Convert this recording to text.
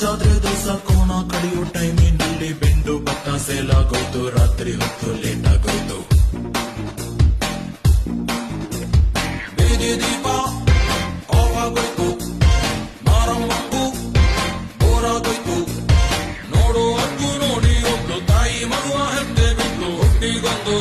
ಜಾತ್ರೆ ದಿವಸ ಕೋಣ ಕಡಿಯೋ ಟೈಮಿನಲ್ಲಿ ಬೆಂಡು ಬತ್ತ ಸೇಲಾಗೋಯ್ತು, ರಾತ್ರಿ ಹೊತ್ತು ಲೇಟ್ ಆಗೋಯ್ತು. ಬೀದಿ ದೀಪ ಆಫ್ ಆಗೋಯ್ತು, ಮಾರಮ್ಮಂಗೂ ಬೋರಾಗೋಯ್ತು. ನೋಡು ಅದ್ದು ನೋಡಿ ಒಬ್ಳು ತಾಯಿ ಮಗುವ ಹೆತ್ತೆ ಬಿಟ್ಟು ಹುಟ್ಟಿಗೊಂದು